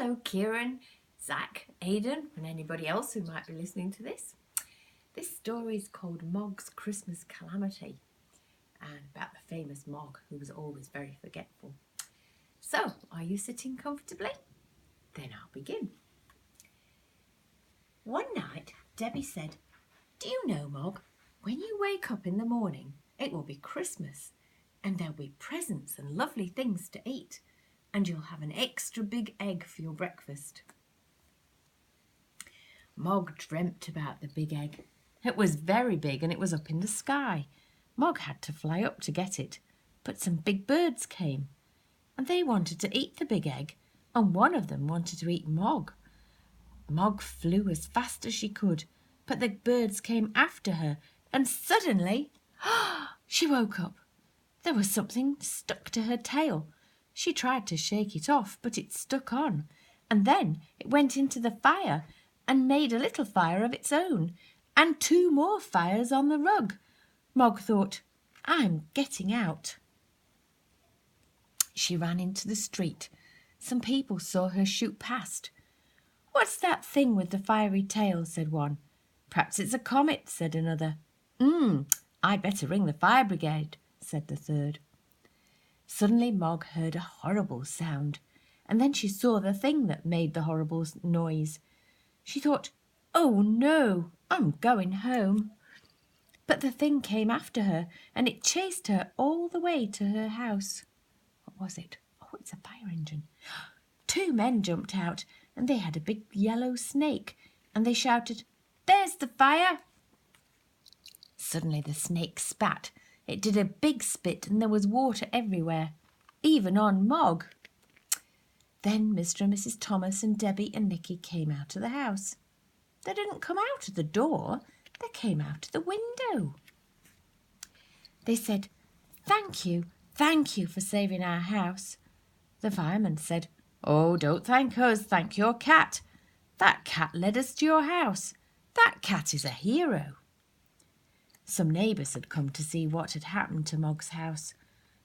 Hello, Kieran, Zach, Aidan, and anybody else who might be listening to this. This story is called Mog's Christmas Calamity and about the famous Mog who was always very forgetful. So, are you sitting comfortably? Then I'll begin. One night, Debbie said, "Do you know, Mog, when you wake up in the morning, it will be Christmas and there'll be presents and lovely things to eat. And you'll have an extra big egg for your breakfast." Mog dreamt about the big egg. It was very big and it was up in the sky. Mog had to fly up to get it, but some big birds came and they wanted to eat the big egg, and one of them wanted to eat Mog. Mog flew as fast as she could, but the birds came after her and suddenly she woke up. There was something stuck to her tail. She tried to shake it off, but it stuck on, and then it went into the fire and made a little fire of its own, and 2 more fires on the rug. Mog thought, "I'm getting out." She ran into the street. Some people saw her shoot past. "What's that thing with the fiery tail?" said one. "Perhaps it's a comet," said another. "I'd better ring the fire brigade," said the third. Suddenly Mog heard a horrible sound, and then she saw the thing that made the horrible noise. She thought, "Oh no, I'm going home." But the thing came after her, and it chased her all the way to her house. What was it? Oh, it's a fire engine. 2 men jumped out, and they had a big yellow snake, and they shouted, "There's the fire!" Suddenly the snake spat. It did a big spit and there was water everywhere, even on Mog. Then Mr. and Mrs. Thomas and Debbie and Nicky came out of the house. They didn't come out of the door, they came out of the window. They said, thank you for saving our house." The fireman said, "Oh, don't thank us, thank your cat. That cat led us to your house. That cat is a hero." Some neighbours had come to see what had happened to Mog's house.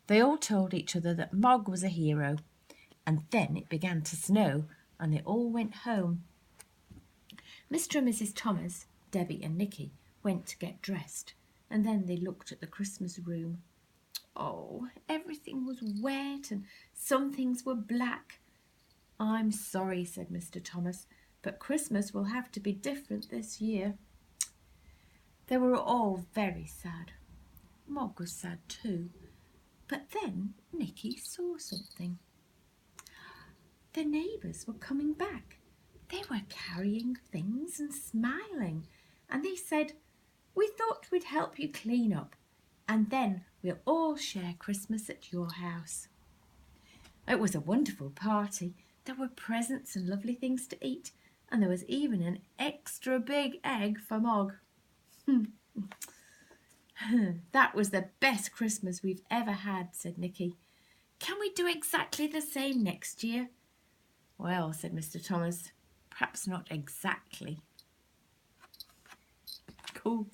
They all told each other that Mog was a hero, and then it began to snow and they all went home. Mr. and Mrs. Thomas, Debbie and Nicky went to get dressed, and then they looked at the Christmas room. Oh, everything was wet and some things were black. "I'm sorry," said Mr. Thomas, "but Christmas will have to be different this year." They were all very sad. Mog was sad too. But then Nicky saw something. The neighbours were coming back. They were carrying things and smiling, and they said, "We thought we'd help you clean up, and then we'll all share Christmas at your house." It was a wonderful party. There were presents and lovely things to eat, and there was even an extra big egg for Mog. "That was the best Christmas we've ever had," said Nicky. "Can we do exactly the same next year?" "Well," said Mr. Thomas, "perhaps not exactly." Cool.